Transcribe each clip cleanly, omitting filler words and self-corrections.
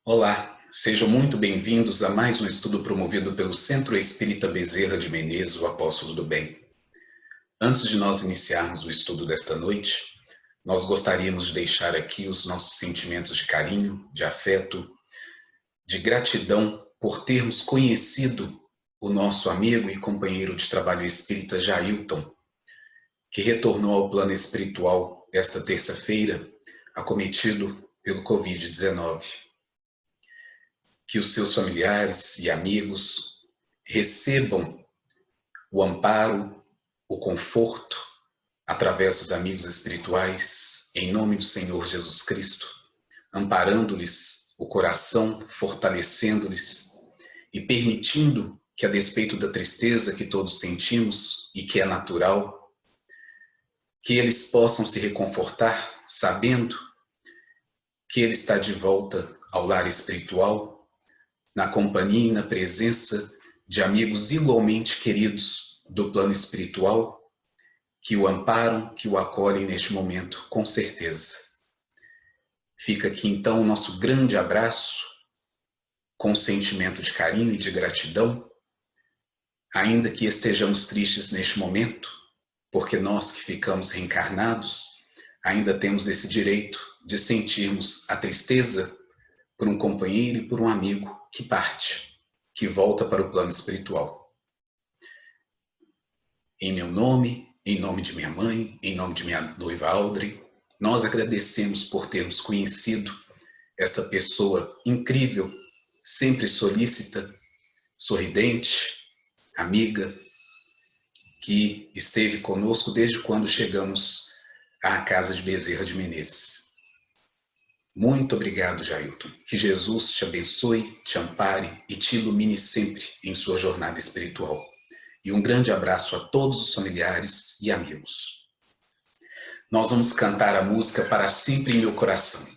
Olá, sejam muito bem-vindos a mais um estudo promovido pelo Centro Espírita Bezerra de Menezes, o Apóstolo do Bem. Antes de nós iniciarmos o estudo desta noite, nós gostaríamos de deixar aqui os nossos sentimentos de carinho, de afeto, de gratidão por termos conhecido o nosso amigo e companheiro de trabalho espírita Jailton, que retornou ao plano espiritual esta terça-feira, acometido pelo Covid-19. Que os seus familiares e amigos recebam o amparo, o conforto, através dos amigos espirituais, em nome do Senhor Jesus Cristo, amparando-lhes o coração, fortalecendo-lhes e permitindo que, a despeito da tristeza que todos sentimos e que é natural, que eles possam se reconfortar, sabendo que Ele está de volta ao lar espiritual, na companhia e na presença de amigos igualmente queridos do plano espiritual, que o amparam, que o acolhem neste momento, com certeza. Fica aqui então o nosso grande abraço, com sentimento de carinho e de gratidão, ainda que estejamos tristes neste momento, porque nós que ficamos reencarnados, ainda temos esse direito de sentirmos a tristeza por um companheiro e por um amigo que parte, que volta para o plano espiritual. Em meu nome, em nome de minha mãe, em nome de minha noiva Audrey, nós agradecemos por termos conhecido esta pessoa incrível, sempre solícita, sorridente, amiga, que esteve conosco desde quando chegamos à casa de Bezerra de Menezes. Muito obrigado, Jailton. Que Jesus te abençoe, te ampare e te ilumine sempre em sua jornada espiritual. E um grande abraço a todos os familiares e amigos. Nós vamos cantar a música Para Sempre em Meu Coração.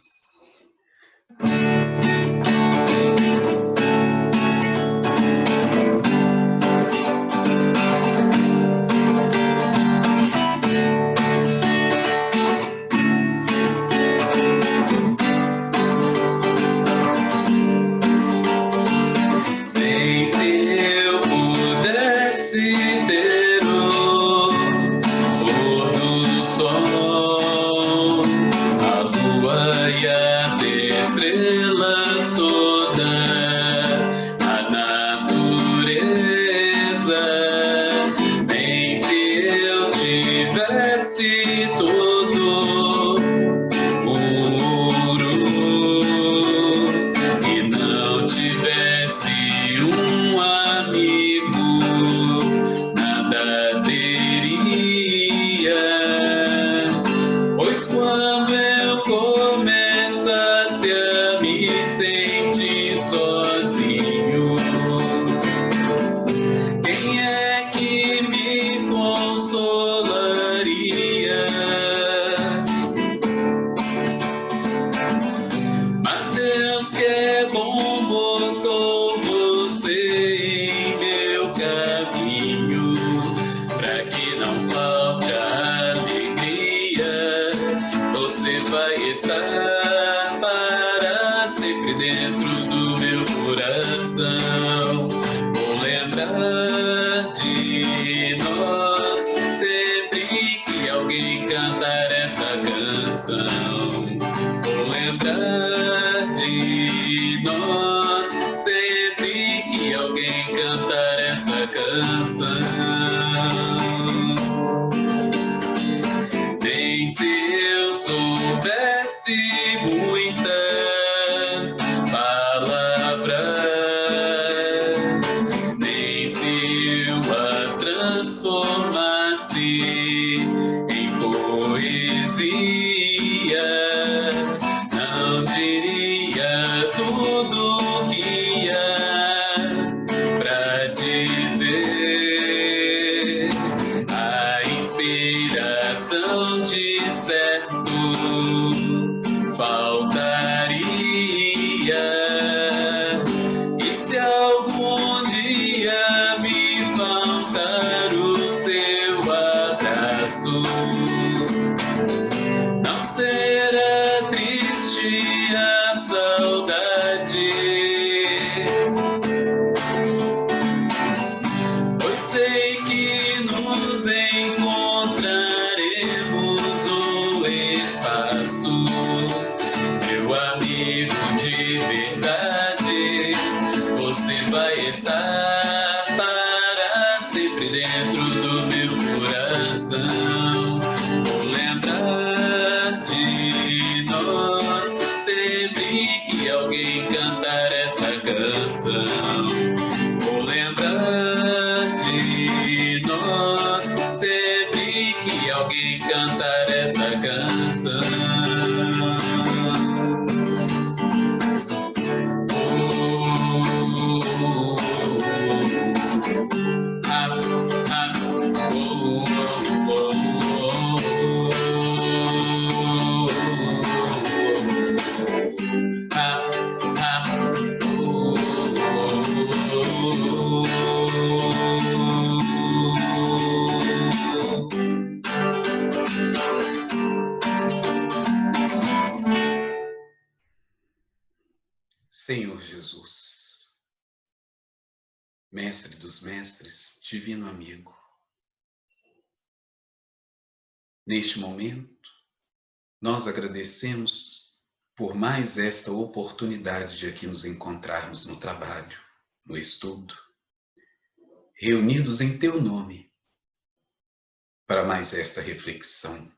Não será triste a saudade abraço, meu amigo de verdade. Você vai estar para sempre dentro do meu coração. Vou lembrar de nós sempre que alguém cantar essa canção. Vou lembrar de nós sempre que alguém cantar essa canção. Senhor Jesus, Mestre dos Mestres, Divino Amigo, neste momento, nós agradecemos por mais esta oportunidade de aqui nos encontrarmos no trabalho, no estudo, reunidos em Teu nome, para mais esta reflexão,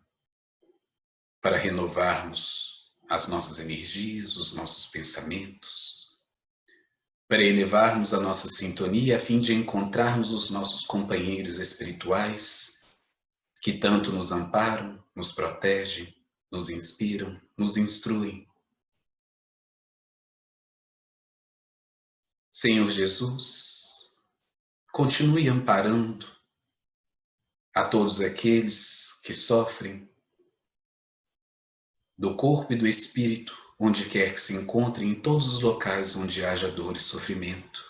para renovarmos as nossas energias, os nossos pensamentos, para elevarmos a nossa sintonia a fim de encontrarmos os nossos companheiros espirituais que tanto nos amparam, nos protegem, nos inspiram, nos instruem. Senhor Jesus, continue amparando a todos aqueles que sofrem do corpo e do espírito, onde quer que se encontrem, em todos os locais onde haja dor e sofrimento.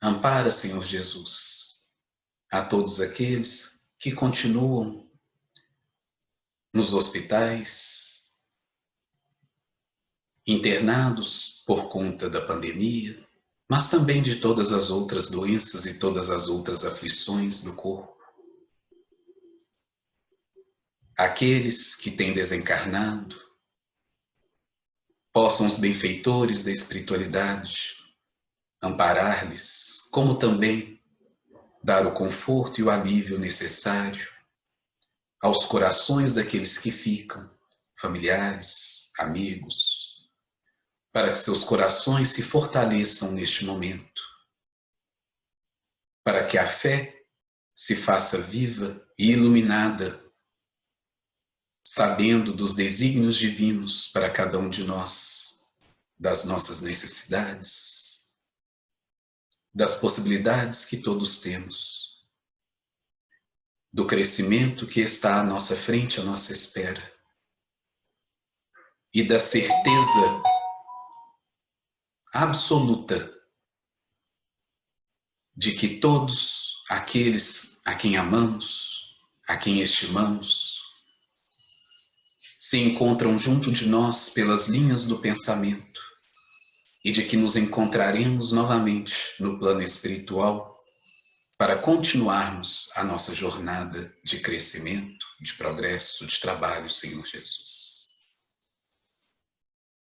Ampara, Senhor Jesus, a todos aqueles que continuam nos hospitais, internados por conta da pandemia, mas também de todas as outras doenças e todas as outras aflições do corpo. Aqueles que têm desencarnado, possam os benfeitores da espiritualidade amparar-lhes, como também dar o conforto e o alívio necessário aos corações daqueles que ficam, familiares, amigos, para que seus corações se fortaleçam neste momento, para que a fé se faça viva e iluminada, sabendo dos desígnios divinos para cada um de nós, das nossas necessidades, das possibilidades que todos temos, do crescimento que está à nossa frente, à nossa espera, e da certeza absoluta de que todos aqueles a quem amamos, a quem estimamos, se encontram junto de nós pelas linhas do pensamento e de que nos encontraremos novamente no plano espiritual para continuarmos a nossa jornada de crescimento, de progresso, de trabalho, Senhor Jesus.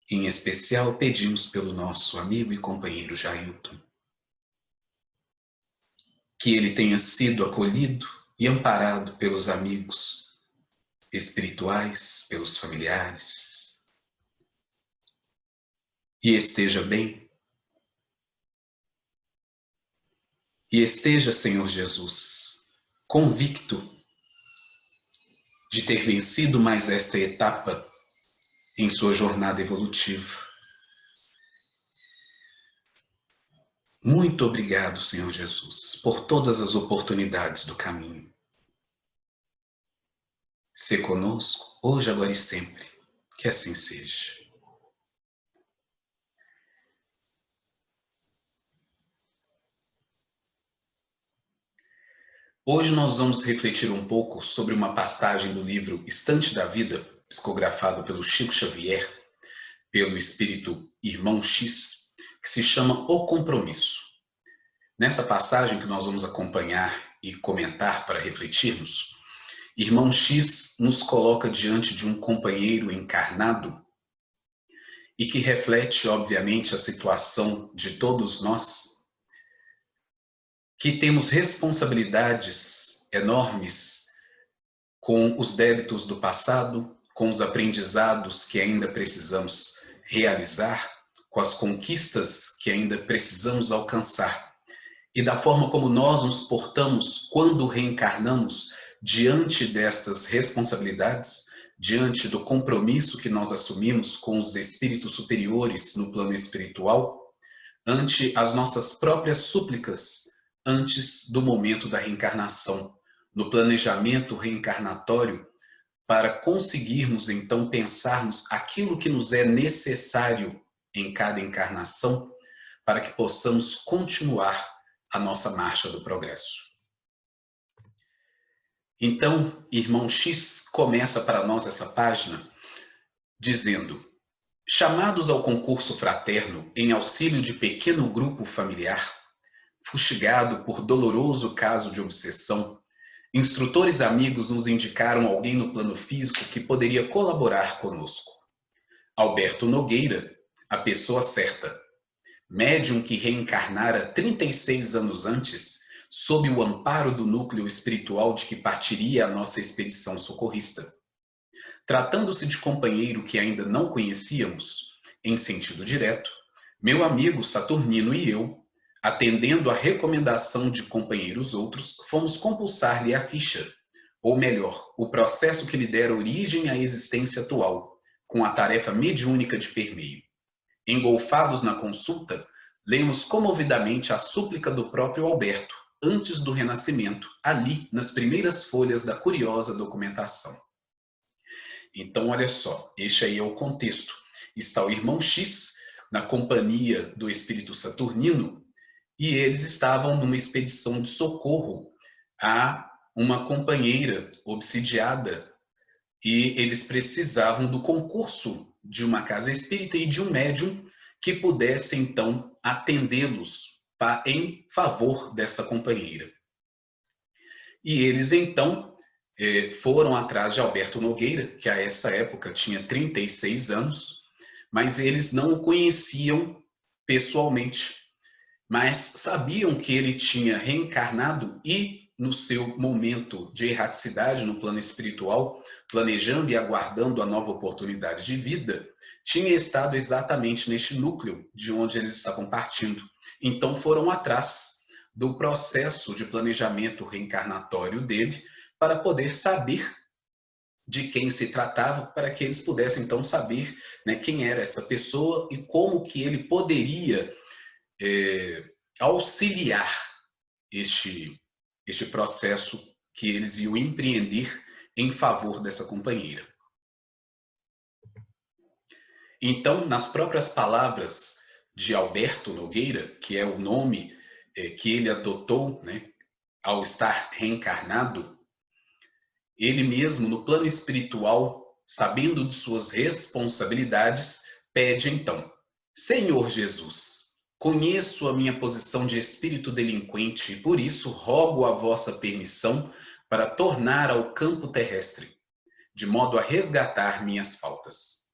Em especial, pedimos pelo nosso amigo e companheiro Jailton, que ele tenha sido acolhido e amparado pelos amigos espirituais, pelos familiares, e esteja bem. E esteja, Senhor Jesus, convicto de ter vencido mais esta etapa em sua jornada evolutiva. Muito obrigado, Senhor Jesus, por todas as oportunidades do caminho. Sê conosco, hoje, agora e sempre. Que assim seja. Hoje nós vamos refletir um pouco sobre uma passagem do livro Estante da Vida, psicografado pelo Chico Xavier, pelo espírito Irmão X, que se chama O Compromisso. Nessa passagem que nós vamos acompanhar e comentar para refletirmos, Irmão X nos coloca diante de um companheiro encarnado e que reflete, obviamente, a situação de todos nós, que temos responsabilidades enormes com os débitos do passado, com os aprendizados que ainda precisamos realizar, com as conquistas que ainda precisamos alcançar, e da forma como nós nos portamos quando reencarnamos diante destas responsabilidades, diante do compromisso que nós assumimos com os espíritos superiores no plano espiritual, ante as nossas próprias súplicas antes do momento da reencarnação, no planejamento reencarnatório, para conseguirmos então pensarmos aquilo que nos é necessário em cada encarnação, para que possamos continuar a nossa marcha do progresso. Então, irmão X começa para nós essa página dizendo: chamados ao concurso fraterno em auxílio de pequeno grupo familiar, fustigado por doloroso caso de obsessão, instrutores amigos nos indicaram alguém no plano físico que poderia colaborar conosco. Alberto Nogueira, a pessoa certa. Médium que reencarnara 36 anos antes, sob o amparo do núcleo espiritual de que partiria a nossa expedição socorrista. Tratando-se de companheiro que ainda não conhecíamos, em sentido direto, meu amigo Saturnino e eu, atendendo à recomendação de companheiros outros, fomos compulsar-lhe a ficha, ou melhor, o processo que lhe dera origem à existência atual, com a tarefa mediúnica de permeio. Engolfados na consulta, lemos comovidamente a súplica do próprio Alberto, antes do renascimento, ali nas primeiras folhas da curiosa documentação. Então, olha só, este aí é o contexto. Está o irmão X na companhia do espírito saturnino e eles estavam numa expedição de socorro a uma companheira obsidiada e eles precisavam do concurso de uma casa espírita e de um médium que pudesse, então, atendê-los em favor desta companheira. E eles, então, foram atrás de Alberto Nogueira, que a essa época tinha 36 anos, mas eles não o conheciam pessoalmente, mas sabiam que ele tinha reencarnado e, no seu momento de erraticidade no plano espiritual, planejando e aguardando a nova oportunidade de vida, tinha estado exatamente neste núcleo de onde eles estavam partindo. Então foram atrás do processo de planejamento reencarnatório dele para poder saber de quem se tratava, para que eles pudessem então saber, né, quem era essa pessoa e como que ele poderia auxiliar este processo que eles iam empreender em favor dessa companheira. Então, nas próprias palavras de Alberto Nogueira, que é o nome que ele adotou, né, ao estar reencarnado, ele mesmo, no plano espiritual, sabendo de suas responsabilidades, pede então: Senhor Jesus, conheço a minha posição de espírito delinquente e por isso rogo a vossa permissão para tornar ao campo terrestre, de modo a resgatar minhas faltas.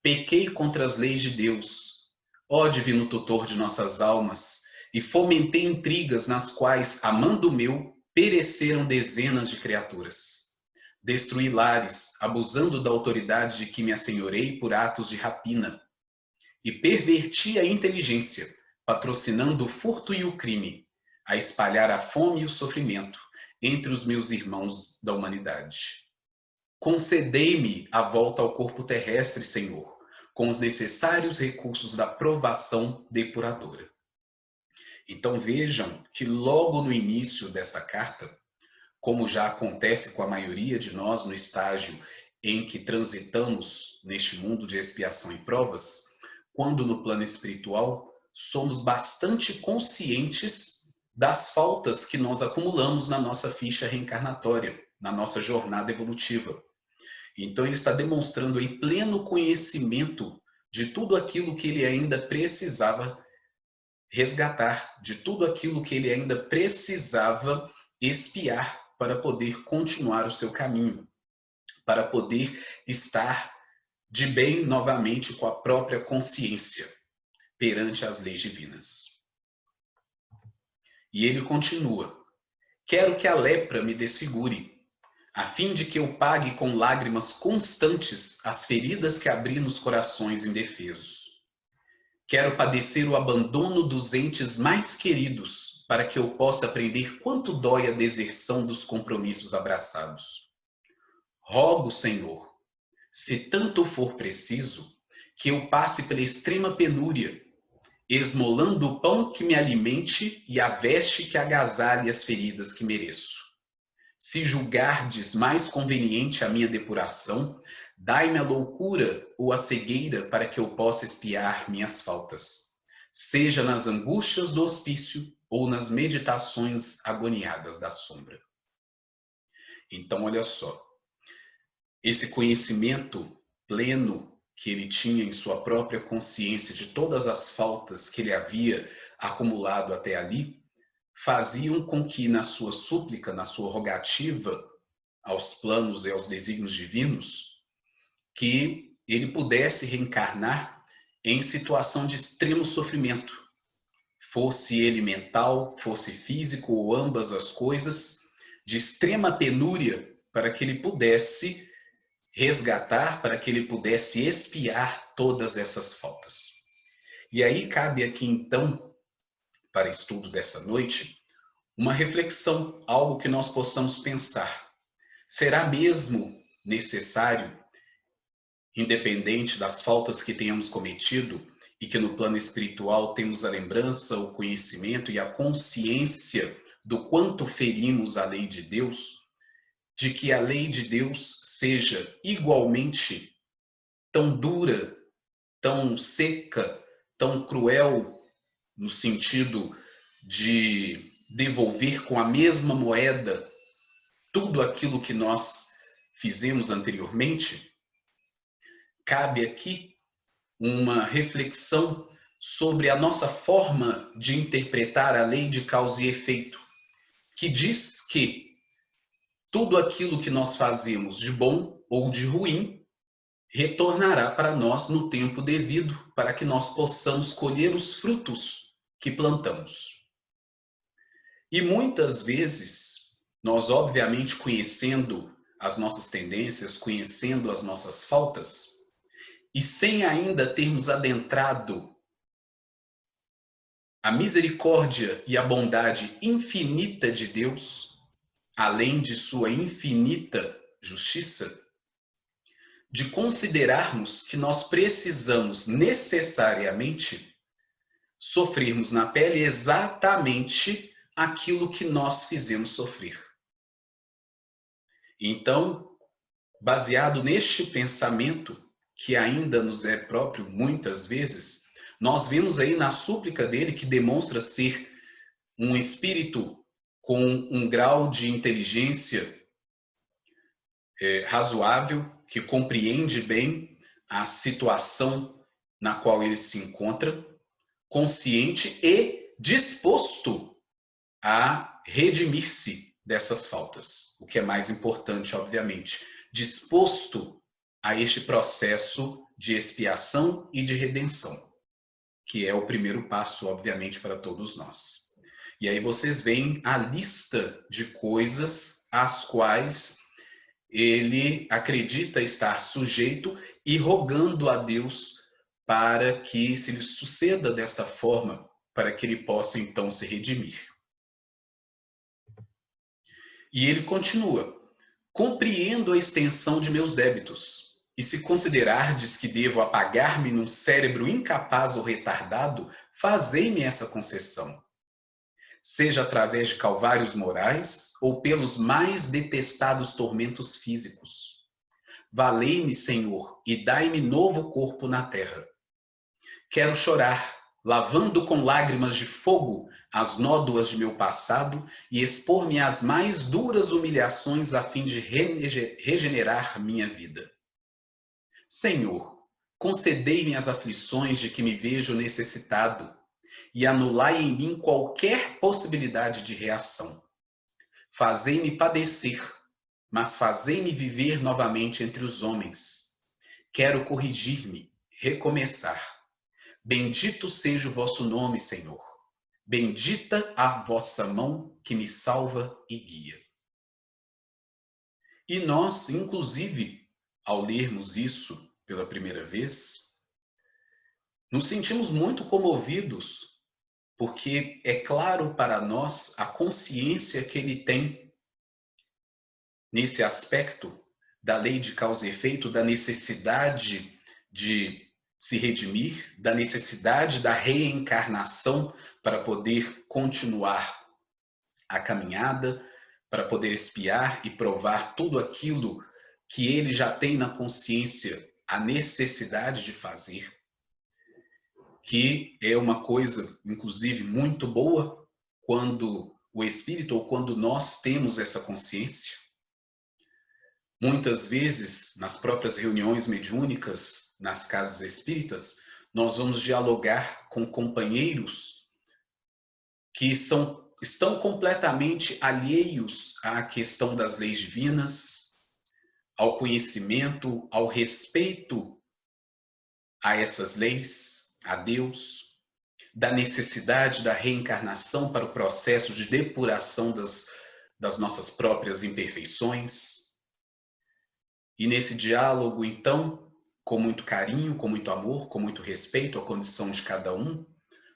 Pequei contra as leis de Deus, ó divino tutor de nossas almas, e fomentei intrigas nas quais, amando meu, pereceram dezenas de criaturas. Destruí lares, abusando da autoridade de que me assenhorei por atos de rapina, e perverti a inteligência, patrocinando o furto e o crime, a espalhar a fome e o sofrimento entre os meus irmãos da humanidade. Concedei-me a volta ao corpo terrestre, Senhor, com os necessários recursos da provação depuradora. Então vejam que logo no início desta carta, como já acontece com a maioria de nós no estágio em que transitamos neste mundo de expiação e provas, quando no plano espiritual somos bastante conscientes das faltas que nós acumulamos na nossa ficha reencarnatória, na nossa jornada evolutiva. Então ele está demonstrando aí pleno conhecimento de tudo aquilo que ele ainda precisava resgatar, de tudo aquilo que ele ainda precisava expiar para poder continuar o seu caminho, para poder estar de bem novamente com a própria consciência perante as leis divinas. E ele continua: quero que a lepra me desfigure, a fim de que eu pague com lágrimas constantes as feridas que abri nos corações indefesos. Quero padecer o abandono dos entes mais queridos, para que eu possa aprender quanto dói a deserção dos compromissos abraçados. Rogo, Senhor, se tanto for preciso, que eu passe pela extrema penúria, esmolando o pão que me alimente e a veste que agasalhe as feridas que mereço. Se julgardes mais conveniente a minha depuração, dai-me a loucura ou a cegueira para que eu possa expiar minhas faltas, seja nas angústias do hospício ou nas meditações agoniadas da sombra. Então, olha só, esse conhecimento pleno que ele tinha em sua própria consciência de todas as faltas que ele havia acumulado até ali, faziam com que na sua súplica, na sua rogativa aos planos e aos desígnios divinos, que ele pudesse reencarnar em situação de extremo sofrimento, fosse ele mental, fosse físico ou ambas as coisas, de extrema penúria, para que ele pudesse resgatar, para que ele pudesse expiar todas essas faltas. E aí cabe aqui então, para estudo dessa noite, uma reflexão, algo que nós possamos pensar. Será mesmo necessário, independente das faltas que tenhamos cometido, e que no plano espiritual temos a lembrança, o conhecimento e a consciência do quanto ferimos a lei de Deus, de que a lei de Deus seja igualmente tão dura, tão seca, tão cruel, no sentido de devolver com a mesma moeda tudo aquilo que nós fizemos anteriormente? Cabe aqui uma reflexão sobre a nossa forma de interpretar a lei de causa e efeito, que diz que tudo aquilo que nós fazemos de bom ou de ruim retornará para nós no tempo devido, para que nós possamos colher os frutos que plantamos. E muitas vezes, nós obviamente conhecendo as nossas tendências, conhecendo as nossas faltas, e sem ainda termos adentrado a misericórdia e a bondade infinita de Deus, além de sua infinita justiça, de considerarmos que nós precisamos necessariamente sofrermos na pele exatamente aquilo que nós fizemos sofrer. Então, baseado neste pensamento, que ainda nos é próprio muitas vezes, nós vemos aí na súplica dele, que demonstra ser um espírito com um grau de inteligência razoável, que compreende bem a situação na qual ele se encontra, consciente e disposto a redimir-se dessas faltas, o que é mais importante, obviamente, disposto a este processo de expiação e de redenção, que é o primeiro passo, obviamente, para todos nós. E aí vocês veem a lista de coisas às quais ele acredita estar sujeito e rogando a Deus para que se lhe suceda desta forma, para que ele possa então se redimir. E ele continua: compreendo a extensão de meus débitos, e se considerardes que devo apagar-me num cérebro incapaz ou retardado, fazei-me essa concessão. Seja através de calvários morais ou pelos mais detestados tormentos físicos. Valei-me, Senhor, e dai-me novo corpo na terra. Quero chorar, lavando com lágrimas de fogo as nódoas de meu passado e expor-me às mais duras humilhações a fim de regenerar minha vida. Senhor, concedei-me as aflições de que me vejo necessitado e anulai em mim qualquer possibilidade de reação. Fazei-me padecer, mas fazei-me viver novamente entre os homens. Quero corrigir-me, recomeçar. Bendito seja o vosso nome, Senhor. Bendita a vossa mão que me salva e guia. E nós, inclusive, ao lermos isso pela primeira vez, nos sentimos muito comovidos, porque é claro para nós a consciência que ele tem nesse aspecto da lei de causa e efeito, da necessidade de se redimir, da necessidade da reencarnação para poder continuar a caminhada, para poder expiar e provar tudo aquilo que ele já tem na consciência a necessidade de fazer, que é uma coisa, inclusive, muito boa quando o espírito ou quando nós temos essa consciência. Muitas vezes, nas próprias reuniões mediúnicas, nas casas espíritas, nós vamos dialogar com companheiros que estão completamente alheios à questão das leis divinas, ao conhecimento, ao respeito a essas leis, a Deus, da necessidade da reencarnação para o processo de depuração das nossas próprias imperfeições. E nesse diálogo, então, com muito carinho, com muito amor, com muito respeito à condição de cada um,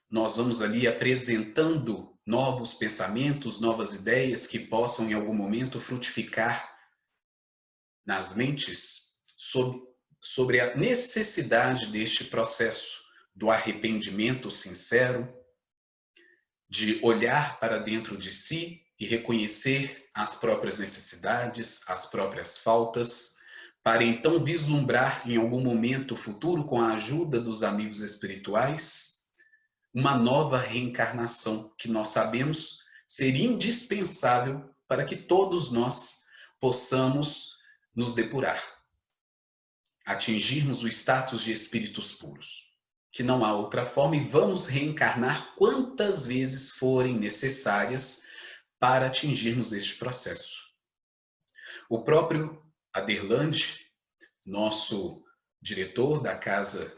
nós vamos ali apresentando novos pensamentos, novas ideias que possam, em algum momento, frutificar nas mentes sobre a necessidade deste processo do arrependimento sincero, de olhar para dentro de si e reconhecer as próprias necessidades, as próprias faltas, para então vislumbrar em algum momento futuro, com a ajuda dos amigos espirituais, uma nova reencarnação que nós sabemos ser indispensável para que todos nós possamos nos depurar, atingirmos o status de espíritos puros, que não há outra forma, e vamos reencarnar quantas vezes forem necessárias para atingirmos este processo. O próprio Aderlande, nosso diretor da Casa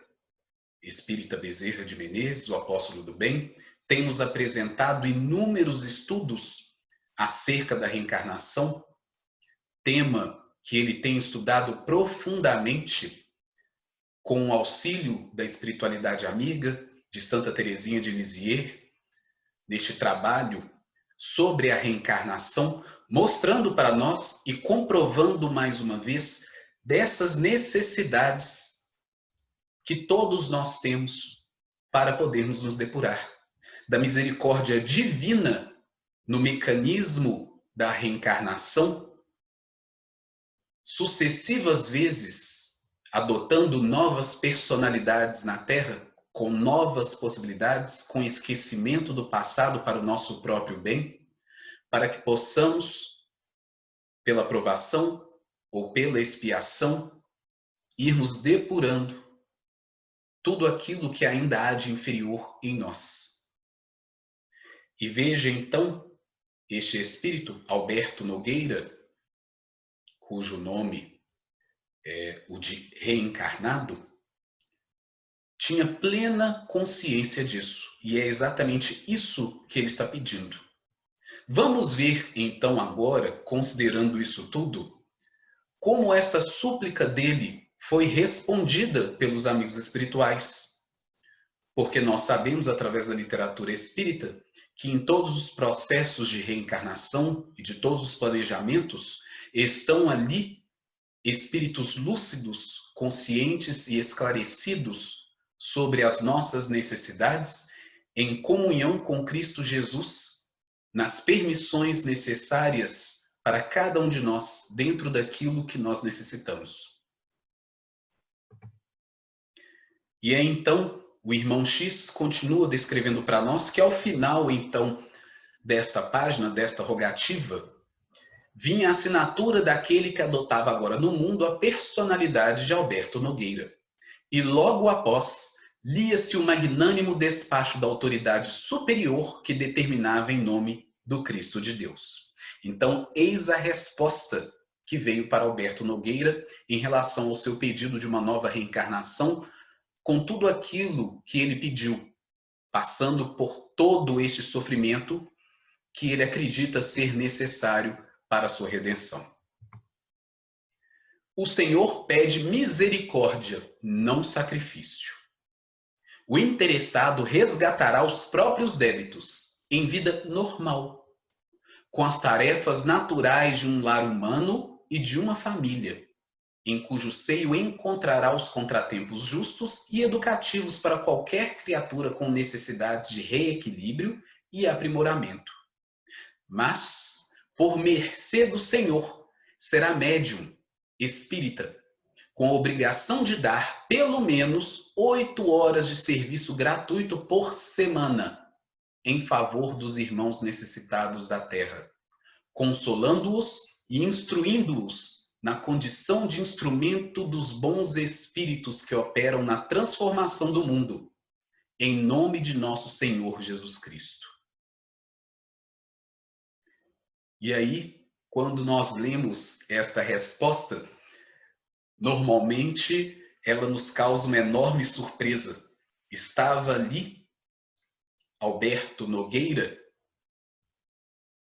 Espírita Bezerra de Menezes, o apóstolo do bem, tem nos apresentado inúmeros estudos acerca da reencarnação, tema que ele tem estudado profundamente com o auxílio da espiritualidade amiga de Santa Teresinha de Lisieux, neste trabalho sobre a reencarnação, mostrando para nós e comprovando mais uma vez dessas necessidades que todos nós temos para podermos nos depurar, da misericórdia divina no mecanismo da reencarnação, sucessivas vezes adotando novas personalidades na Terra, com novas possibilidades, com esquecimento do passado para o nosso próprio bem, para que possamos, pela provação ou pela expiação, irmos depurando tudo aquilo que ainda há de inferior em nós. E veja então este espírito, Alberto Nogueira, cujo nome é o de reencarnado, tinha plena consciência disso. E é exatamente isso que ele está pedindo. Vamos ver, então, agora, considerando isso tudo, como esta súplica dele foi respondida pelos amigos espirituais. Porque nós sabemos, através da literatura espírita, que em todos os processos de reencarnação e de todos os planejamentos, estão ali espíritos lúcidos, conscientes e esclarecidos sobre as nossas necessidades, em comunhão com Cristo Jesus, nas permissões necessárias para cada um de nós, dentro daquilo que nós necessitamos. E é então, o irmão X continua descrevendo para nós que ao final, então, desta página, desta rogativa, vinha a assinatura daquele que adotava agora no mundo a personalidade de Alberto Nogueira. E logo após, lia-se o magnânimo despacho da autoridade superior que determinava em nome do Cristo de Deus. Então, eis a resposta que veio para Alberto Nogueira em relação ao seu pedido de uma nova reencarnação, com tudo aquilo que ele pediu, passando por todo este sofrimento que ele acredita ser necessário para a sua redenção. O Senhor pede misericórdia, não sacrifício. O interessado resgatará os próprios débitos em vida normal, com as tarefas naturais de um lar humano e de uma família, em cujo seio encontrará os contratempos justos e educativos para qualquer criatura com necessidades de reequilíbrio e aprimoramento. Mas, por mercê do Senhor, será médium, espírita, com a obrigação de dar pelo menos 8 horas de serviço gratuito por semana em favor dos irmãos necessitados da terra, consolando-os e instruindo-os na condição de instrumento dos bons espíritos que operam na transformação do mundo, em nome de nosso Senhor Jesus Cristo. E aí, quando nós lemos esta resposta, normalmente ela nos causa uma enorme surpresa. Estava ali Alberto Nogueira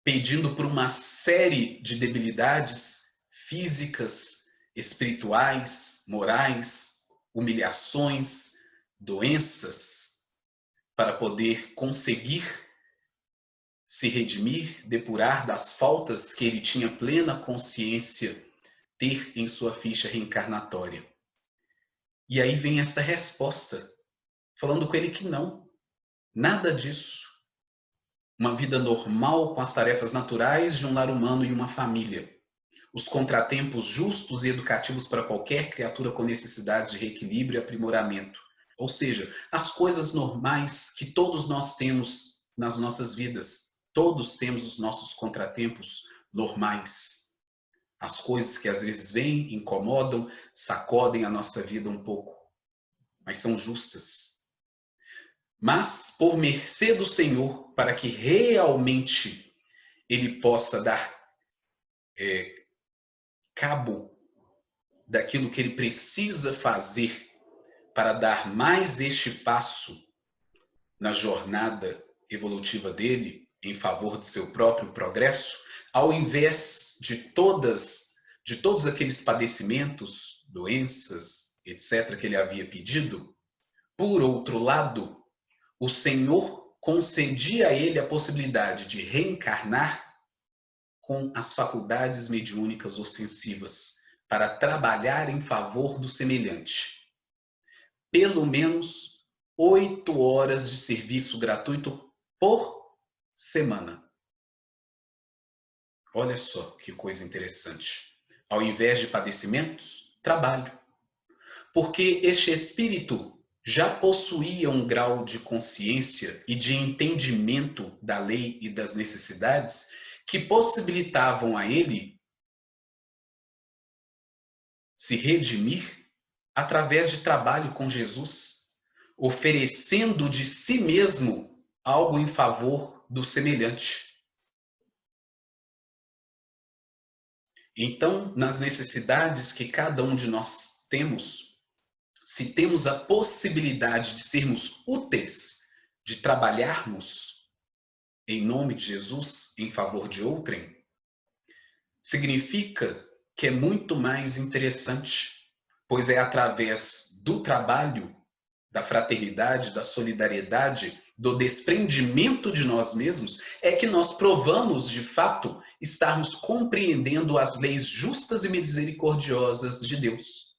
pedindo por uma série de debilidades físicas, espirituais, morais, humilhações, doenças, para poder conseguir se redimir, depurar das faltas que ele tinha plena consciência ter em sua ficha reencarnatória. E aí vem essa resposta, falando com ele que não, nada disso. Uma vida normal com as tarefas naturais de um lar humano e uma família. Os contratempos justos e educativos para qualquer criatura com necessidades de reequilíbrio e aprimoramento. Ou seja, as coisas normais que todos nós temos nas nossas vidas. Todos temos os nossos contratempos normais. As coisas que às vezes vêm, incomodam, sacodem a nossa vida um pouco. Mas são justas. Mas, por mercê do Senhor, para que realmente Ele possa dar cabo daquilo que Ele precisa fazer para dar mais este passo na jornada evolutiva dele, em favor de seu próprio progresso, ao invés de todos aqueles padecimentos, doenças, etc., que ele havia pedido, por outro lado, o Senhor concedia a ele a possibilidade de reencarnar com as faculdades mediúnicas ostensivas para trabalhar em favor do semelhante. Pelo menos 8 horas de serviço gratuito por semana. Olha só que coisa interessante. Ao invés de padecimentos, trabalho. Porque este espírito já possuía um grau de consciência e de entendimento da lei e das necessidades que possibilitavam a ele se redimir através de trabalho com Jesus, oferecendo de si mesmo algo em favor do semelhante. Então, nas necessidades que cada um de nós temos, se temos a possibilidade de sermos úteis, de trabalharmos em nome de Jesus em favor de outrem, significa que é muito mais interessante, pois é através do trabalho, da fraternidade, da solidariedade, do desprendimento de nós mesmos, é que nós provamos, de fato, estarmos compreendendo as leis justas e misericordiosas de Deus,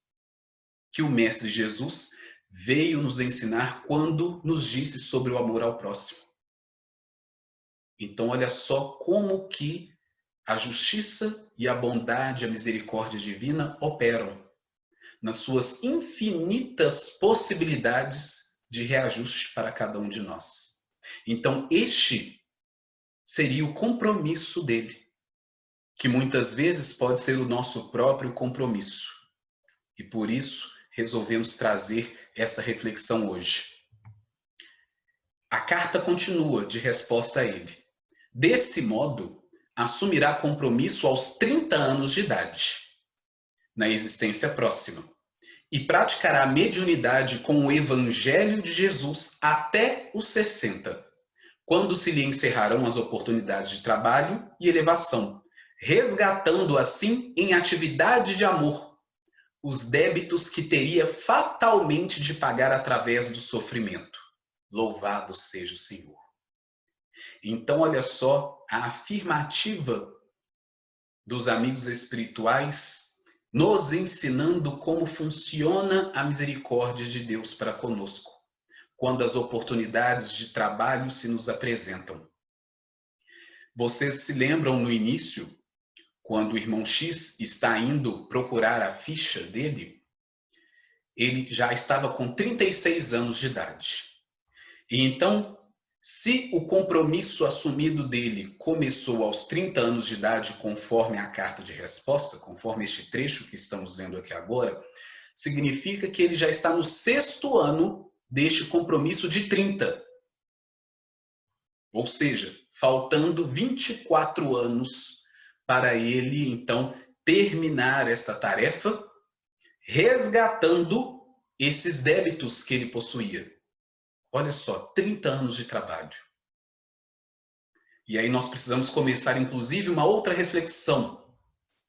que o Mestre Jesus veio nos ensinar quando nos disse sobre o amor ao próximo. Então, olha só como que a justiça e a bondade, a misericórdia divina operam nas suas infinitas possibilidades de reajuste para cada um de nós. Então, este seria o compromisso dele, que muitas vezes pode ser o nosso próprio compromisso. E por isso, resolvemos trazer esta reflexão hoje. A carta continua de resposta a ele. Desse modo, assumirá compromisso aos 30 anos de idade, na existência próxima, e praticará a mediunidade com o Evangelho de Jesus até os 60, quando se lhe encerrarão as oportunidades de trabalho e elevação, resgatando assim em atividade de amor os débitos que teria fatalmente de pagar através do sofrimento. Louvado seja o Senhor. Então, olha só a afirmativa dos amigos espirituais nos ensinando como funciona a misericórdia de Deus para conosco, quando as oportunidades de trabalho se nos apresentam. Vocês se lembram no início, quando o irmão X está indo procurar a ficha dele? Ele já estava com 36 anos de idade. E então, se o compromisso assumido dele começou aos 30 anos de idade, conforme a carta de resposta, conforme este trecho que estamos lendo aqui agora, significa que ele já está no 6º ano deste compromisso de 30. Ou seja, faltando 24 anos para ele, então, terminar esta tarefa, resgatando esses débitos que ele possuía. Olha só, 30 anos de trabalho. E aí nós precisamos começar, inclusive, uma outra reflexão.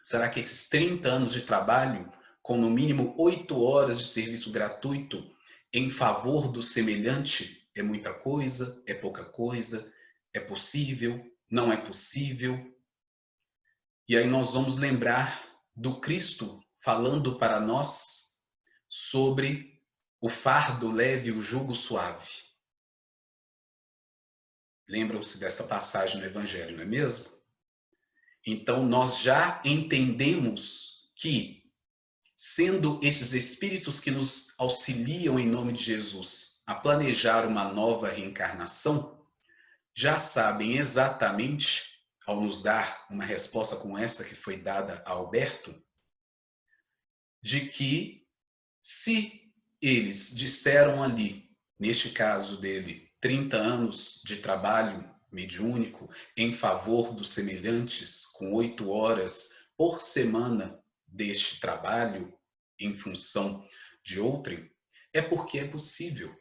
Será que esses 30 anos de trabalho, com no mínimo 8 horas de serviço gratuito em favor do semelhante, é muita coisa, é pouca coisa, é possível, não é possível? E aí nós vamos lembrar do Cristo falando para nós sobre o fardo leve e o jugo suave. Lembram-se desta passagem no Evangelho, não é mesmo? Então, nós já entendemos que, sendo esses espíritos que nos auxiliam em nome de Jesus a planejar uma nova reencarnação, já sabem exatamente, ao nos dar uma resposta como essa que foi dada a Alberto, de que se eles disseram ali, neste caso dele, 30 anos de trabalho mediúnico em favor dos semelhantes, com 8 horas por semana deste trabalho em função de outrem, é porque é possível.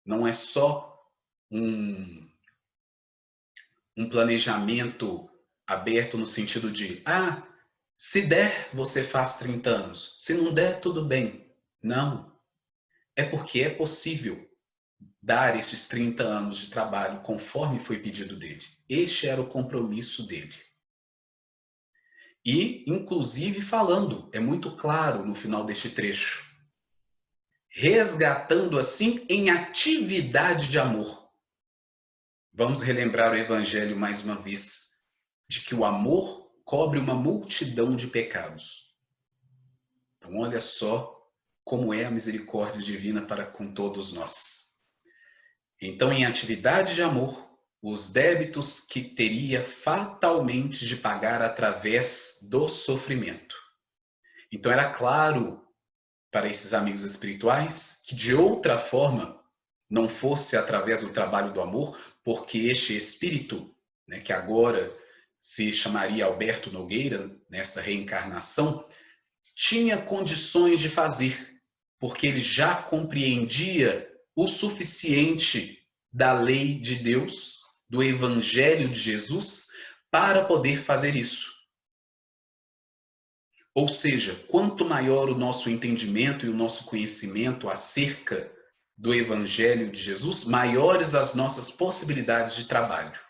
Não é só um planejamento aberto no sentido de, se der, você faz 30 anos. Se não der, tudo bem. Não. É porque é possível dar esses 30 anos de trabalho conforme foi pedido dele. Este era o compromisso dele. E, inclusive, falando, é muito claro no final deste trecho, resgatando assim em atividade de amor. Vamos relembrar o Evangelho mais uma vez, de que o amor cobre uma multidão de pecados. Então, olha só como é a misericórdia divina para com todos nós. Então, em atividade de amor, os débitos que teria fatalmente de pagar através do sofrimento. Então, era claro para esses amigos espirituais que, de outra forma, não fosse através do trabalho do amor, porque este espírito, né, que agora se chamaria Alberto Nogueira, nessa reencarnação, tinha condições de fazer, porque ele já compreendia o suficiente da lei de Deus, do Evangelho de Jesus, para poder fazer isso. Ou seja, quanto maior o nosso entendimento e o nosso conhecimento acerca do Evangelho de Jesus, maiores as nossas possibilidades de trabalho.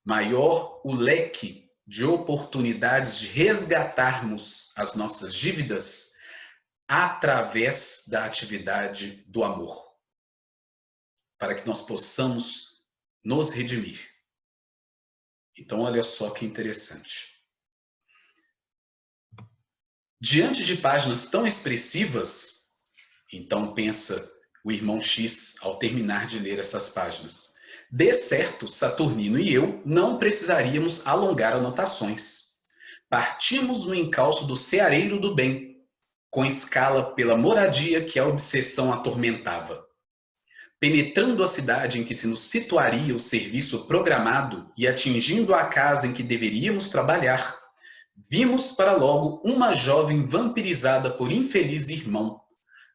Maior o leque de oportunidades de resgatarmos as nossas dívidas através da atividade do amor, para que nós possamos nos redimir. Então, olha só que interessante. Diante de páginas tão expressivas, então pensa o irmão X ao terminar de ler essas páginas, de certo, Saturnino e eu não precisaríamos alongar anotações. Partimos no encalço do ceareiro do bem, com escala pela moradia que a obsessão atormentava. penetrando a cidade em que se nos situaria o serviço programado e atingindo a casa em que deveríamos trabalhar, vimos para logo uma jovem vampirizada por infeliz irmão,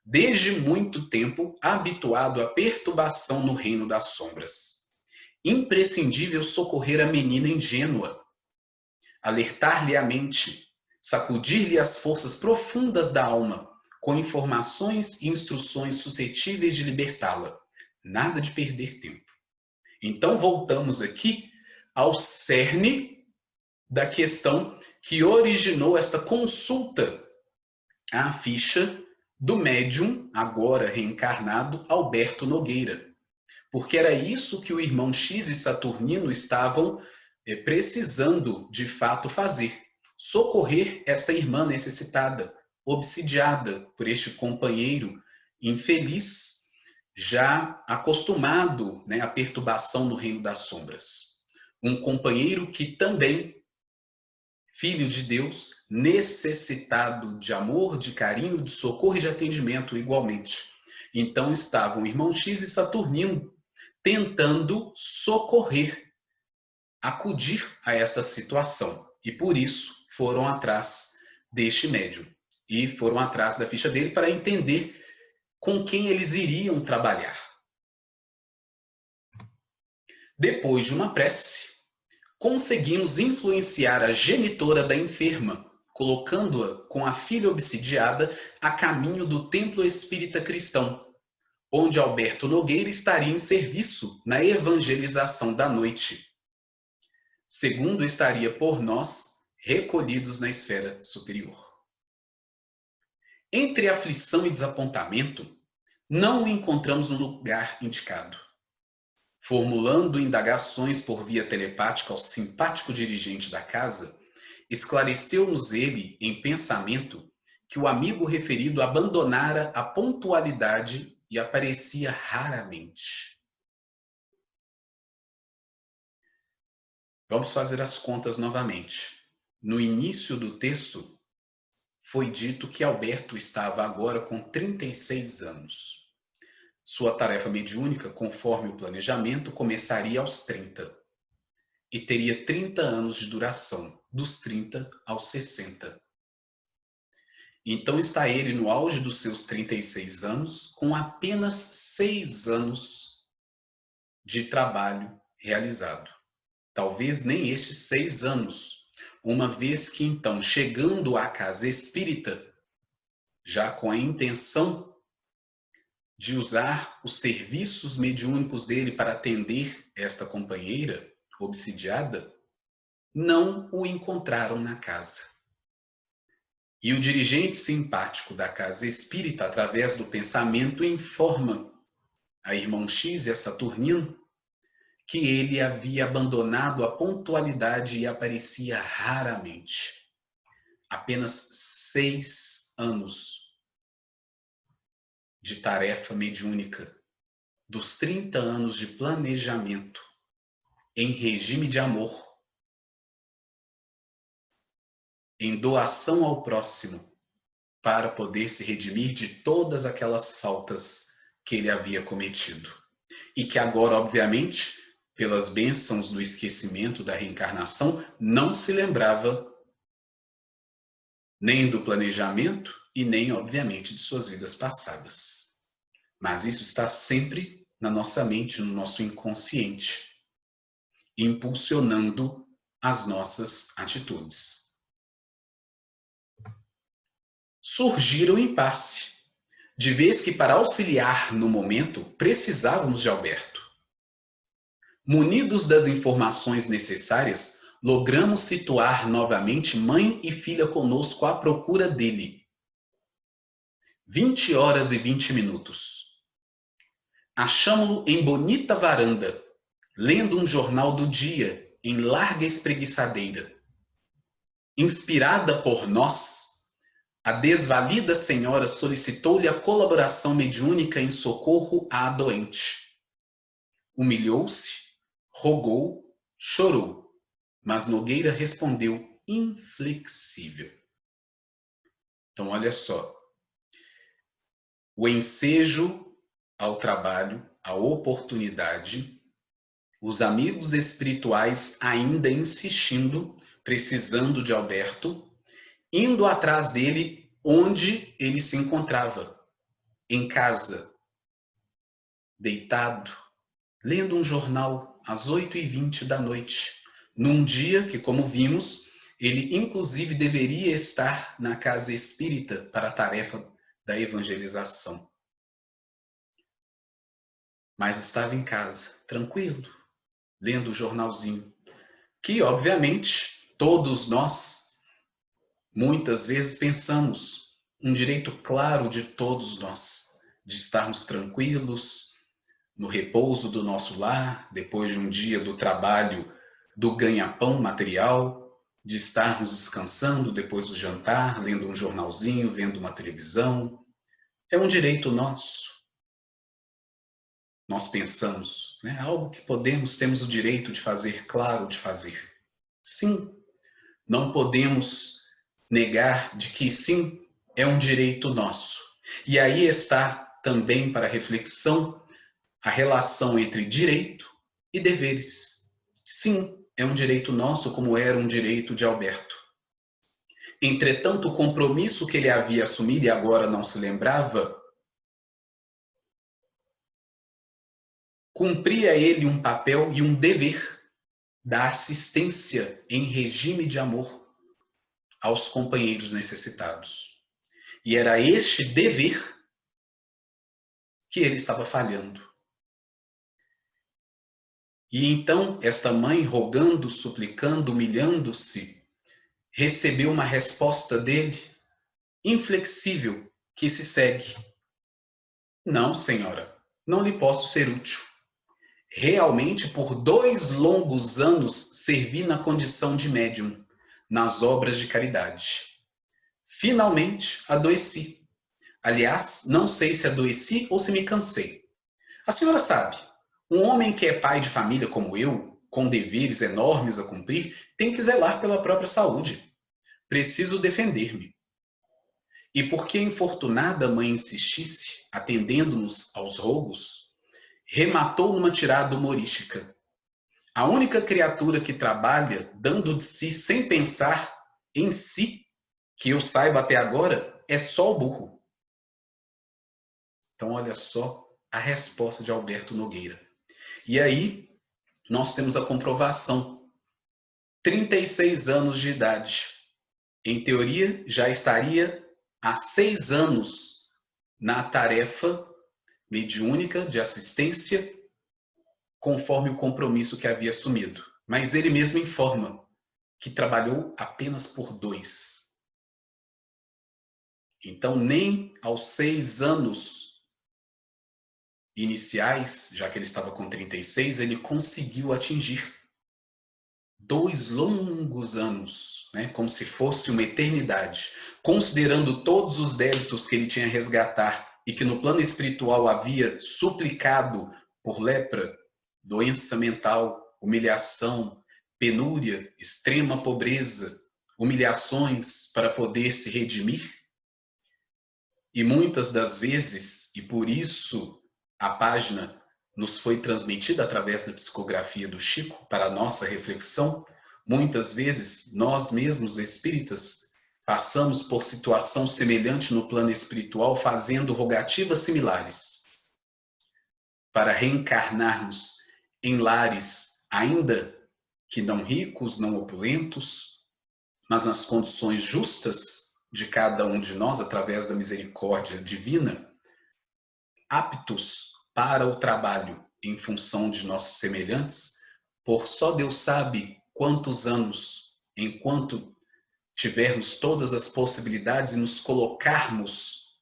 desde muito tempo habituado à perturbação no reino das sombras. Imprescindível socorrer a menina ingênua, alertar-lhe a mente, sacudir-lhe as forças profundas da alma, com informações e instruções suscetíveis de libertá-la. Nada de perder tempo. Então voltamos aqui ao cerne da questão que originou esta consulta à ficha do médium, agora reencarnado, Alberto Nogueira. Porque era isso que o irmão X e Saturnino estavam precisando de fato fazer. Socorrer esta irmã necessitada, obsidiada por este companheiro infeliz, já acostumado, né, à perturbação no reino das sombras. Um companheiro que também, filho de Deus, necessitado de amor, de carinho, de socorro e de atendimento igualmente. Então estavam o irmão X e Saturnino tentando socorrer, acudir a essa situação. E por isso foram atrás deste médium. E foram atrás da ficha dele para entender com quem eles iriam trabalhar. Depois de uma prece, conseguimos influenciar a genitora da enferma, colocando-a com a filha obsidiada a caminho do templo espírita cristão, onde Alberto Nogueira estaria em serviço na evangelização da noite. Segundo, estaria por nós recolhidos na esfera superior. Entre aflição e desapontamento, não o encontramos no lugar indicado. Formulando indagações por via telepática ao simpático dirigente da casa, esclareceu-nos ele, em pensamento, que o amigo referido abandonara a pontualidade e aparecia raramente. Vamos fazer as contas novamente. No início do texto, foi dito que Alberto estava agora com 36 anos. Sua tarefa mediúnica, conforme o planejamento, começaria aos 30 e teria 30 anos de duração, dos 30 aos 60. Então está ele no auge dos seus 36 anos, com apenas 6 anos de trabalho realizado. Talvez nem estes 6 anos, uma vez que então, chegando à casa espírita, já com a intenção de usar os serviços mediúnicos dele para atender esta companheira obsidiada, não o encontraram na casa. E o dirigente simpático da casa espírita, através do pensamento, informa a irmão X e a Saturnino que ele havia abandonado a pontualidade e aparecia raramente. Apenas 6 anos de tarefa mediúnica, dos 30 anos de planejamento, em regime de amor, em doação ao próximo, para poder se redimir de todas aquelas faltas que ele havia cometido. E que agora, obviamente, pelas bênçãos do esquecimento da reencarnação, não se lembrava nem do planejamento e nem, obviamente, de suas vidas passadas. Mas isso está sempre na nossa mente, no nosso inconsciente, impulsionando as nossas atitudes. Surgiram impasse, de vez que para auxiliar no momento precisávamos de Alberto. Munidos das informações necessárias, logramos situar novamente mãe e filha conosco à procura dele. 20 horas e 20 minutos. Achamo-lo em bonita varanda, lendo um jornal do dia, em larga espreguiçadeira. Inspirada por nós, a desvalida senhora solicitou-lhe a colaboração mediúnica em socorro à doente. Humilhou-se, rogou, chorou, mas Nogueira respondeu inflexível. Então, olha só, o ensejo ao trabalho, a oportunidade, os amigos espirituais ainda insistindo, precisando de Alberto, indo atrás dele onde ele se encontrava, em casa, deitado, lendo um jornal às 8h20 da noite, num dia que, como vimos, ele inclusive deveria estar na casa espírita para a tarefa da evangelização. Mas estava em casa, tranquilo, lendo o jornalzinho, que, obviamente, todos nós, muitas vezes pensamos, um direito claro de todos nós, de estarmos tranquilos, no repouso do nosso lar, depois de um dia do trabalho do ganha-pão material, de estarmos descansando depois do jantar, lendo um jornalzinho, vendo uma televisão. É um direito nosso. Nós pensamos, né? Algo que temos o direito de fazer, claro, de fazer. Sim, não podemos negar de que sim, é um direito nosso. E aí está também para reflexão a relação entre direito e deveres. Sim, é um direito nosso, como era um direito de Alberto. Entretanto, o compromisso que ele havia assumido e agora não se lembrava, cumpria ele um papel e um dever da assistência em regime de amor aos companheiros necessitados. E era este dever que ele estava falhando. E então, esta mãe, rogando, suplicando, humilhando-se, recebeu uma resposta dele, inflexível, que se segue. Não, senhora, não lhe posso ser útil. Realmente, por 2 longos anos, servi na condição de médium, nas obras de caridade. Finalmente, adoeci. Aliás, não sei se adoeci ou se me cansei. A senhora sabe, um homem que é pai de família como eu, com deveres enormes a cumprir, tem que zelar pela própria saúde. Preciso defender-me. E porque a infortunada mãe insistisse, atendendo-nos aos rogos, rematou numa tirada humorística. A única criatura que trabalha dando de si sem pensar em si, que eu saiba até agora, é só o burro. Então, olha só a resposta de Alberto Nogueira. E aí, nós temos a comprovação. 36 anos de idade. Em teoria, já estaria há 6 anos na tarefa mediúnica de assistência, conforme o compromisso que havia assumido. Mas ele mesmo informa que trabalhou apenas por 2. Então, nem aos 6 anos iniciais, já que ele estava com 36, ele conseguiu atingir 2 longos anos, né? Como se fosse uma eternidade, considerando todos os débitos que ele tinha a resgatar e que no plano espiritual havia suplicado por lepra, doença mental, humilhação, penúria, extrema pobreza, humilhações para poder se redimir. E muitas das vezes, e por isso a página nos foi transmitida através da psicografia do Chico para a nossa reflexão, muitas vezes nós mesmos espíritas passamos por situação semelhante no plano espiritual, fazendo rogativas similares para reencarnarmos em lares ainda que não ricos, não opulentos, mas nas condições justas de cada um de nós, através da misericórdia divina, aptos para o trabalho em função de nossos semelhantes, por só Deus sabe quantos anos, enquanto tivermos todas as possibilidades e nos colocarmos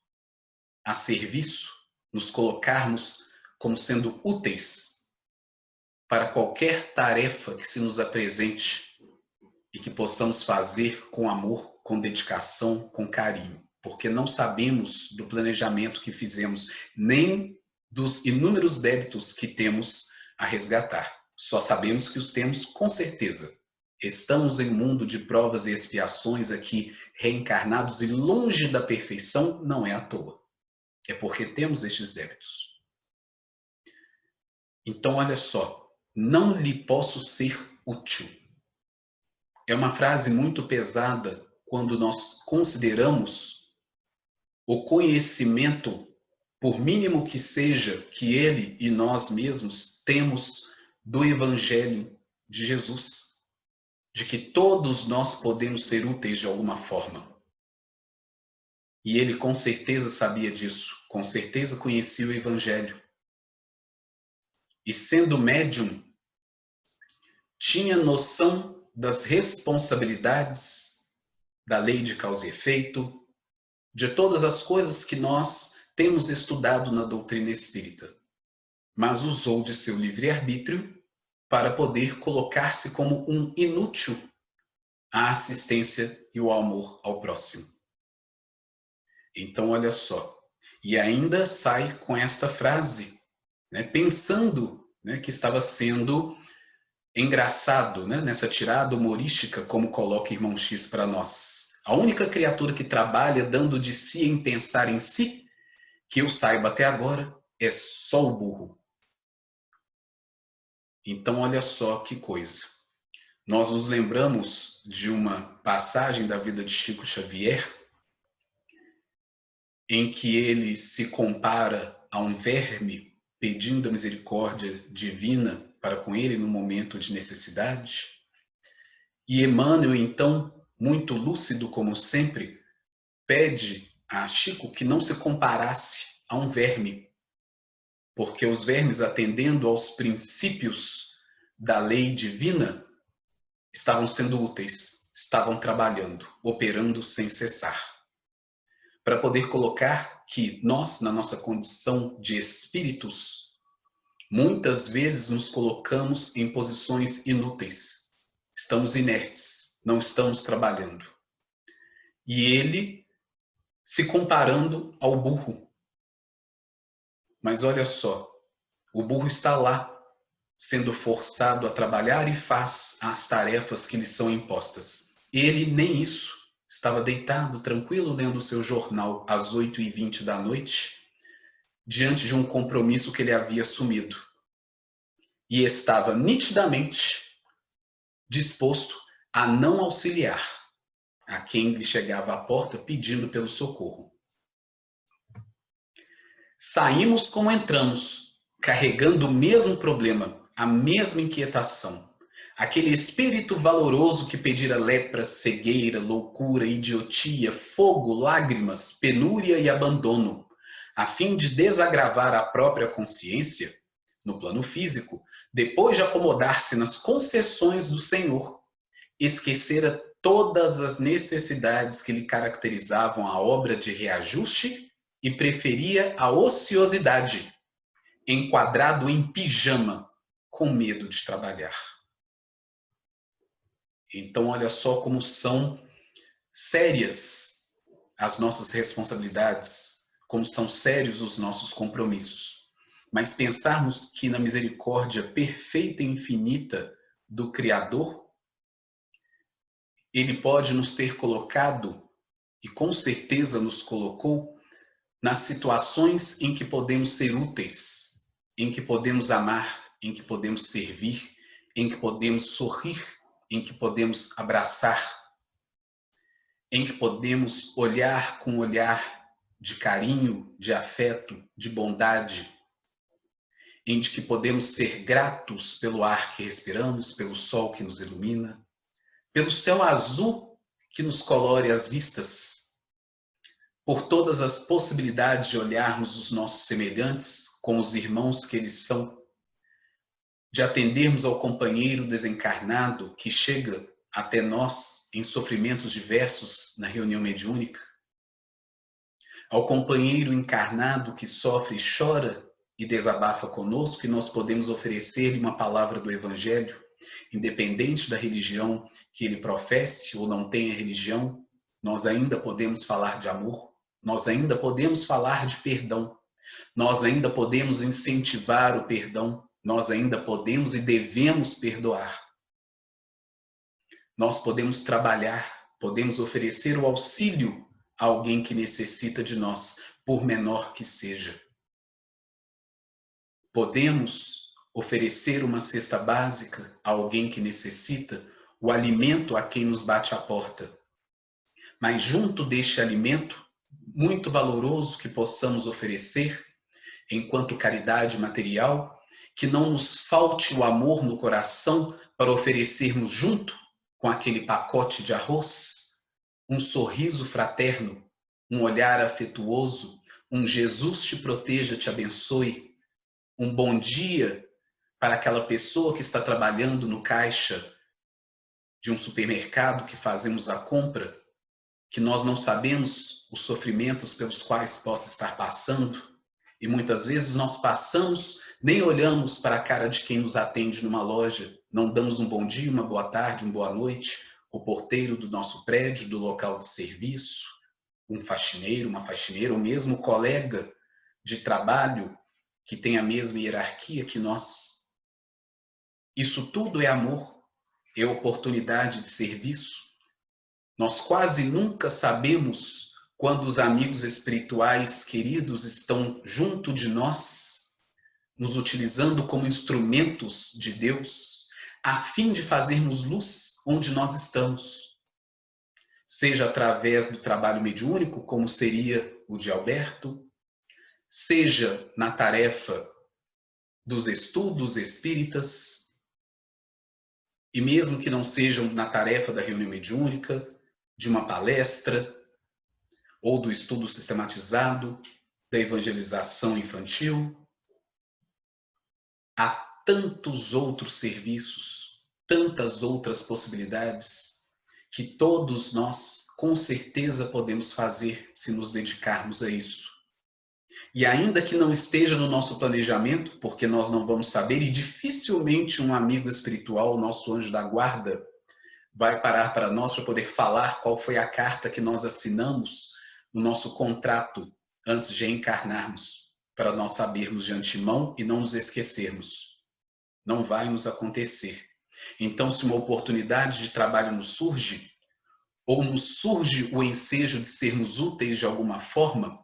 a serviço, nos colocarmos como sendo úteis para qualquer tarefa que se nos apresente e que possamos fazer com amor, com dedicação, com carinho, porque não sabemos do planejamento que fizemos, nem dos inúmeros débitos que temos a resgatar. Só sabemos que os temos com certeza. Estamos em um mundo de provas e expiações aqui, reencarnados e longe da perfeição, não é à toa. É porque temos estes débitos. Então, olha só, não lhe posso ser útil. É uma frase muito pesada quando nós consideramos o conhecimento, por mínimo que seja, que ele e nós mesmos temos do Evangelho de Jesus, de que todos nós podemos ser úteis de alguma forma. E ele com certeza sabia disso, com certeza conhecia o Evangelho. E sendo médium, tinha noção das responsabilidades da lei de causa e efeito, de todas as coisas que nós temos estudado na doutrina espírita, mas usou de seu livre-arbítrio para poder colocar-se como um inútil à assistência e o amor ao próximo. Então, olha só, e ainda sai com esta frase, né, pensando, né, que estava sendo engraçado, né, nessa tirada humorística, como coloca Irmão X para nós. A única criatura que trabalha dando de si em pensar em si, que eu saiba até agora, é só o burro. Então, olha só que coisa. Nós nos lembramos de uma passagem da vida de Chico Xavier, em que ele se compara a um verme pedindo a misericórdia divina para com ele no momento de necessidade. E Emmanuel, então, muito lúcido como sempre, pede a Chico que não se comparasse a um verme, porque os vermes, atendendo aos princípios da lei divina, estavam sendo úteis, estavam trabalhando, operando sem cessar. Para poder colocar que nós, na nossa condição de espíritos, muitas vezes nos colocamos em posições inúteis. Estamos inertes, não estamos trabalhando. E ele se comparando ao burro. Mas olha só, o burro está lá, sendo forçado a trabalhar e faz as tarefas que lhe são impostas. Ele nem isso. Estava deitado, tranquilo, lendo o seu jornal às 8h20 da noite, diante de um compromisso que ele havia assumido. E estava nitidamente disposto a não auxiliar a quem lhe chegava à porta pedindo pelo socorro. Saímos como entramos, carregando o mesmo problema, a mesma inquietação. Aquele espírito valoroso que pedira lepra, cegueira, loucura, idiotia, fogo, lágrimas, penúria e abandono, a fim de desagravar a própria consciência, no plano físico, depois de acomodar-se nas concessões do Senhor, esquecera todas as necessidades que lhe caracterizavam a obra de reajuste e preferia a ociosidade, enquadrado em pijama, com medo de trabalhar. Então, olha só como são sérias as nossas responsabilidades, como são sérios os nossos compromissos. Mas pensarmos que na misericórdia perfeita e infinita do Criador, ele pode nos ter colocado, e com certeza nos colocou, nas situações em que podemos ser úteis, em que podemos amar, em que podemos servir, em que podemos sorrir, em que podemos abraçar, em que podemos olhar com um olhar de carinho, de afeto, de bondade, em que podemos ser gratos pelo ar que respiramos, pelo sol que nos ilumina, pelo céu azul que nos colore as vistas, por todas as possibilidades de olharmos os nossos semelhantes como os irmãos que eles são, de atendermos ao companheiro desencarnado que chega até nós em sofrimentos diversos na reunião mediúnica, ao companheiro encarnado que sofre e chora e desabafa conosco, e nós podemos oferecer-lhe uma palavra do Evangelho, independente da religião que ele professe ou não tenha religião, nós ainda podemos falar de amor, nós ainda podemos falar de perdão, nós ainda podemos incentivar o perdão, nós ainda podemos e devemos perdoar. Nós podemos trabalhar, podemos oferecer o auxílio a alguém que necessita de nós, por menor que seja. Podemos oferecer uma cesta básica a alguém que necessita, o alimento a quem nos bate à porta. Mas junto deste alimento, muito valoroso que possamos oferecer, enquanto caridade material, que não nos falte o amor no coração para oferecermos junto com aquele pacote de arroz, um sorriso fraterno, um olhar afetuoso, um Jesus te proteja, te abençoe, um bom dia para aquela pessoa que está trabalhando no caixa de um supermercado que fazemos a compra, que nós não sabemos os sofrimentos pelos quais possa estar passando, e muitas vezes nós passamos, nem olhamos para a cara de quem nos atende numa loja, não damos um bom dia, uma boa tarde, uma boa noite, o porteiro do nosso prédio, do local de serviço, um faxineiro, uma faxineira, ou mesmo colega de trabalho que tem a mesma hierarquia que nós. Isso tudo é amor, é oportunidade de serviço. Nós quase nunca sabemos quando os amigos espirituais queridos estão junto de nós, nos utilizando como instrumentos de Deus, a fim de fazermos luz onde nós estamos. Seja através do trabalho mediúnico, como seria o de Alberto, seja na tarefa dos estudos espíritas, e mesmo que não sejam na tarefa da reunião mediúnica, de uma palestra, ou do estudo sistematizado, da evangelização infantil. Há tantos outros serviços, tantas outras possibilidades, que todos nós, com certeza, podemos fazer se nos dedicarmos a isso. E ainda que não esteja no nosso planejamento, porque nós não vamos saber, e dificilmente um amigo espiritual, nosso anjo da guarda, vai parar para nós para poder falar qual foi a carta que nós assinamos no nosso contrato antes de encarnarmos, para nós sabermos de antemão e não nos esquecermos. Não vai nos acontecer. Então, se uma oportunidade de trabalho nos surge, ou nos surge o ensejo de sermos úteis de alguma forma,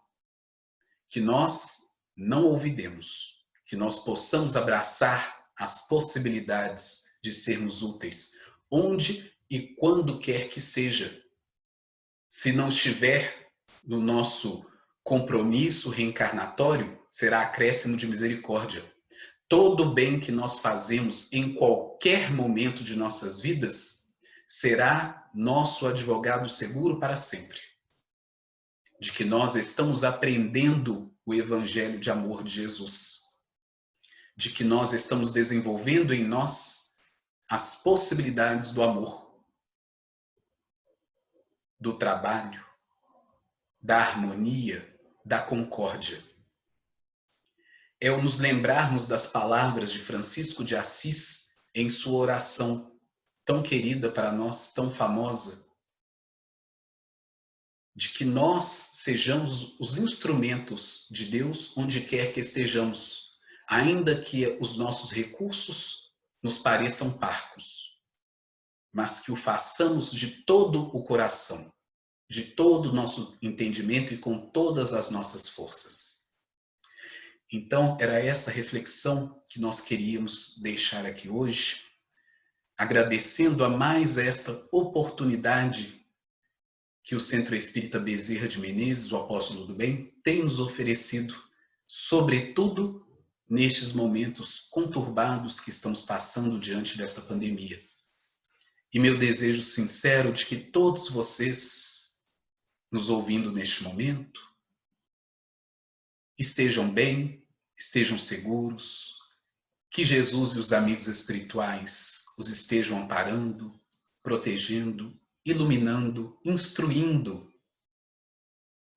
que nós não olvidemos, que nós possamos abraçar as possibilidades de sermos úteis, onde e quando quer que seja. Se não estiver no nosso compromisso reencarnatório, será acréscimo de misericórdia. Todo bem que nós fazemos em qualquer momento de nossas vidas será nosso advogado seguro para sempre. De que nós estamos aprendendo o evangelho de amor de Jesus. De que nós estamos desenvolvendo em nós as possibilidades do amor, do trabalho, da harmonia, da concórdia. É o nos lembrarmos das palavras de Francisco de Assis em sua oração tão querida para nós, tão famosa, de que nós sejamos os instrumentos de Deus onde quer que estejamos, ainda que os nossos recursos nos pareçam parcos, mas que o façamos de todo o coração, de todo o nosso entendimento e com todas as nossas forças. Então, era essa reflexão que nós queríamos deixar aqui hoje, agradecendo a mais esta oportunidade que o Centro Espírita Bezerra de Menezes, o Apóstolo do Bem, tem nos oferecido, sobretudo nestes momentos conturbados que estamos passando diante desta pandemia. E meu desejo sincero de que todos vocês, nos ouvindo neste momento, estejam bem, estejam seguros, que Jesus e os amigos espirituais os estejam amparando, protegendo, iluminando, instruindo.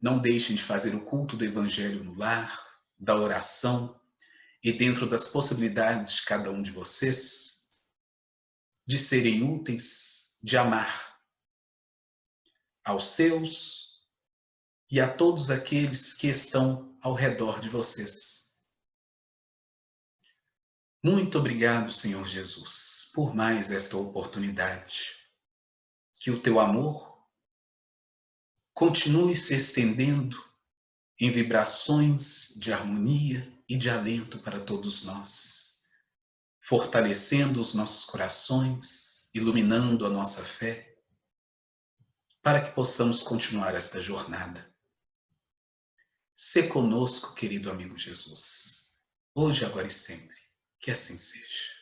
Não deixem de fazer o culto do Evangelho no lar, da oração e dentro das possibilidades de cada um de vocês, de serem úteis, de amar aos seus e a todos aqueles que estão ao redor de vocês. Muito obrigado, Senhor Jesus, por mais esta oportunidade. Que o teu amor continue se estendendo em vibrações de harmonia e de alento para todos nós. fortalecendo os nossos corações, iluminando a nossa fé, para que possamos continuar esta jornada. Sê conosco, querido amigo Jesus, hoje, agora e sempre, que assim seja.